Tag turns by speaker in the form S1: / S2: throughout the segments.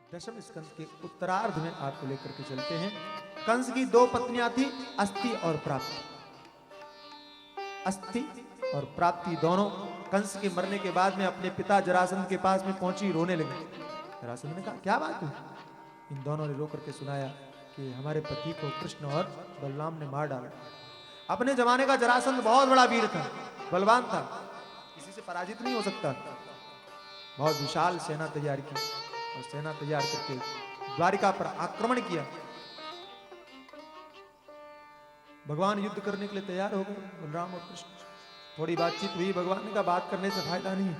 S1: दशम स्कंद के उत्तरार्ध में आपको लेकर के चलते हैं। कंस की दो पत्नियां थी, अस्ति और प्राप्ति। अस्ति और प्राप्ति दोनों कंस के मरने के बाद में अपने पिता जरासंध के पास में पहुंची, रोने लगी। जरासंध ने कहा क्या बात हुई? इन दोनों ने रो करके सुनाया कि हमारे पति को कृष्ण और बलराम ने मार डाला। अपने जमाने का जरासंध बहुत बड़ा वीर था, बलवान था, किसी से पराजित नहीं हो सकता। बहुत विशाल सेना तैयार की और सेना तैयार करके द्वारिका पर आक्रमण किया। भगवान युद्ध करने के लिए तैयार हो गए, बलराम और कृष्ण। थोड़ी बातचीत हुई, भगवान ने कहा बात करने से फायदा नहीं,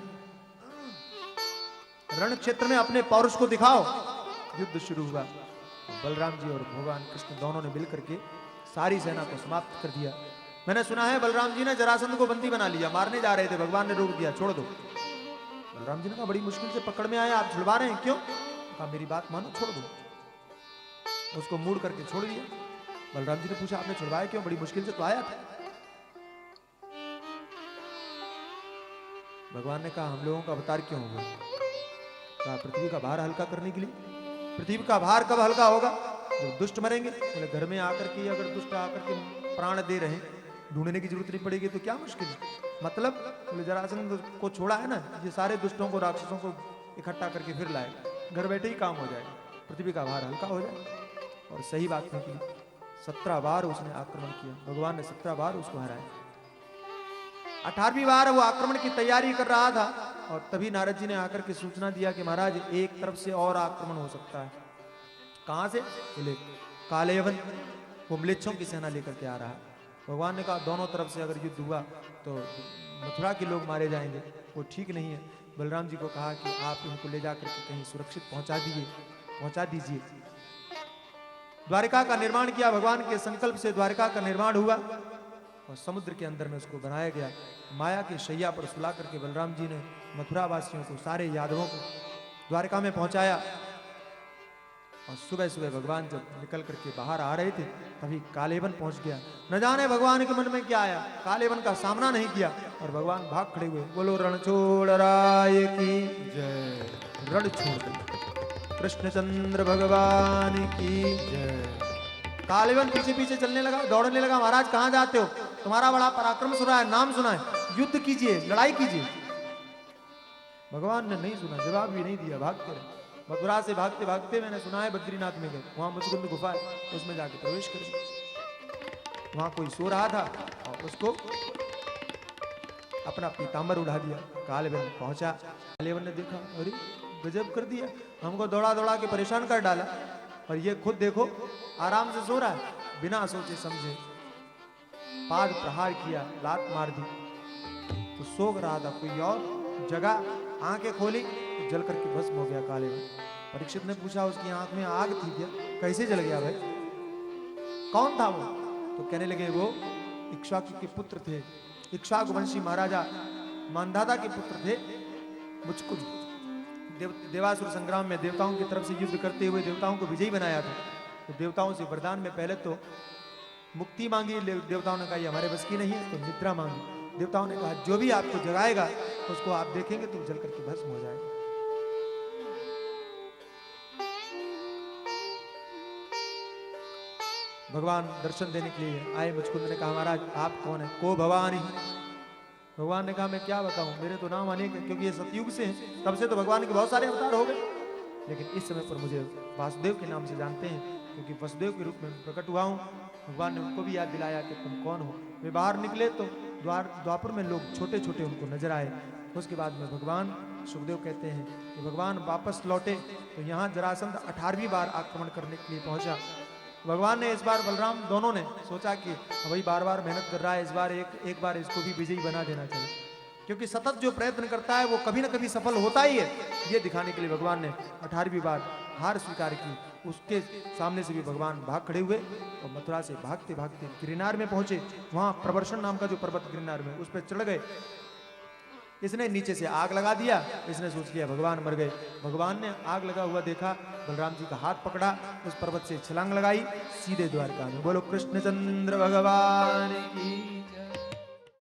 S1: रण क्षेत्र में अपने पौरुष को दिखाओ। युद्ध शुरू हुआ। बलराम जी और भगवान कृष्ण दोनों ने मिलकर के सारी सेना को समाप्त कर दिया। मैंने सुना है बलराम जी ने जरासंध को बंदी बना लिया, मारने जा रहे थे, भगवान ने रोक दिया, छोड़ दो। बलराम जी ने कहा बड़ी मुश्किल से पकड़ में आए, आप छुड़वा रहे हैं क्यों? कहा मेरी बात मानो, छोड़ दो। उसको मूड करके छोड़ दिया। बलराम जी ने पूछा आपने छुड़वाया क्यों? बड़ी मुश्किल से तो आया था। भगवान ने कहा हम लोगों का अवतार क्यों होगा? कहा पृथ्वी का भार हल्का करने के लिए। पृथ्वी का भार कब हल्का होगा? जब दुष्ट मरेंगे। बोले घर में आकर के अगर दुष्ट आकर के प्राण दे रहे, ढूंढने की जरूरत नहीं पड़ेगी तो क्या मुश्किल है? मतलब बोले जरासंध को छोड़ा है ना, ये सारे दुष्टों को, राक्षसों को इकट्ठा करके फिर लाएगा, घर बैठे ही काम हो जाएगा, पृथ्वी का भार हल्का हो जाएगा। और सही बात निकली। 17 बार उसने आक्रमण किया, भगवान ने 17 बार उसको हराया। 18वीं बार वो आक्रमण की तैयारी कर रहा था और तभी नारद जी ने आकर के सूचना दिया कि महाराज एक तरफ से और आक्रमण हो सकता है। कहां से? बोले कालयवन, वो म्लेच्छों की सेना लेकर के आ रहा है। भगवान ने कहा दोनों तरफ से अगर युद्ध हुआ तो मथुरा के लोग मारे जाएंगे, वो ठीक नहीं है। बलराम जी को कहा कि आप इनको ले जाकर के कहीं सुरक्षित पहुंचा दीजिए। द्वारिका का निर्माण किया, भगवान के संकल्प से द्वारिका का निर्माण हुआ और समुद्र के अंदर में उसको बनाया गया। माया की शैया पर सुला करके बलराम जी ने मथुरा वासियों को, सारे यादवों को द्वारिका में पहुंचाया। और सुबह सुबह भगवान जब निकल करके बाहर आ रहे थे तभी कालेवन पहुंच गया। न जाने भगवान के मन में क्या आया, कालेवन का सामना नहीं किया और भगवान भाग खड़े हुए। बोलो रणछोड़ राय की जय। रण छोड़ दिया, कृष्णचंद्र भगवान की जय। कालेवन पीछे पीछे चलने लगा, दौड़ने लगा। महाराज कहां जाते हो? तुम्हारा बड़ा पराक्रम सुना है, नाम सुना है, युद्ध कीजिए, लड़ाई कीजिए। भगवान ने नहीं सुना, जवाब भी नहीं दिया, भागते रहे। मथुरा से भागते भागते मैंने सुना है बद्रीनाथ में गए, वहां मुचकुंद गुफा है, उसमें जाके प्रवेश कर वहां कोई सो रहा था और उसको अपना पीतांबर उड़ा दिया। कालेवन पहुंचा, कालेवन ने देखा अरे गजब कर दिया, हमको दौड़ा दौड़ा के परेशान कर डाला और ये खुद देखो आराम से सो रहा है। बिना सोचे समझे पाद प्रहार किया, लात मार दी तो सो रहा था, कोई और जगह आंखें खोली तो जल करके भस्म हो गया कालेवन। परीक्षित ने पूछा उसकी आंख में आग थी क्या? कैसे जल गया भाई? कौन था वो? तो कहने लगे वो इक्ष्वाकु के पुत्र थे, इक्ष्वाकु वंशी महाराजा मांधाता के पुत्र थे मुचकुंद। देवासुर संग्राम में देवताओं की तरफ से युद्ध करते हुए देवताओं को विजयी बनाया था। तो देवताओं से वरदान में पहले तो मुक्ति मांगी, देवताओं ने कहा ये हमारे बस की नहीं है, तो निद्रा मांगी। देवताओं ने कहा जो भी आपको जगाएगा उसको आप देखेंगे तो जल करके भस्म हो जाएगा। भगवान दर्शन देने के लिए आए। मुचकुंद ने कहा महाराज आप कौन है? को भवानी। भगवान ने कहा मैं क्या बताऊं, मेरे तो नाम अनेक है, क्योंकि ये सतयुग से हैं, तब से तो भगवान के बहुत सारे अवतार हो गए, लेकिन इस समय पर मुझे वासुदेव के नाम से जानते हैं, क्योंकि वसुदेव के रूप में प्रकट हुआ हूं। भगवान ने उनको भी याद दिलाया कि तुम कौन हो। वे बाहर निकले तो द्वापर में लोग छोटे छोटे उनको नजर आए। उसके बाद में भगवान सुखदेव कहते हैं कि भगवान वापस लौटे तो यहाँ जरासंध 18वीं बार आक्रमण करने के लिए पहुंचा। भगवान ने इस बार बलराम दोनों ने सोचा कि भाई बार बार मेहनत कर रहा है, इस बार एक बार इसको भी विजयी बना देना चाहिए, क्योंकि सतत जो प्रयत्न करता है वो कभी ना कभी सफल होता ही है। ये दिखाने के लिए भगवान ने 18वीं बार हार स्वीकार की। उसके सामने से भी भगवान भाग खड़े हुए और मथुरा से भागते भागते गिरनार में पहुंचे। वहां प्रवर्षण नाम का जो पर्वत गिरनार में, उस पर चढ़ गए। इसने नीचे से आग लगा दिया, इसने सोच लिया भगवान मर गए। भगवान ने आग लगा हुआ देखा, बलराम जी का हाथ पकड़ा, उस पर्वत से छलांग लगाई, सीधे द्वारका में। बोलो कृष्णचंद्र भगवान की जय।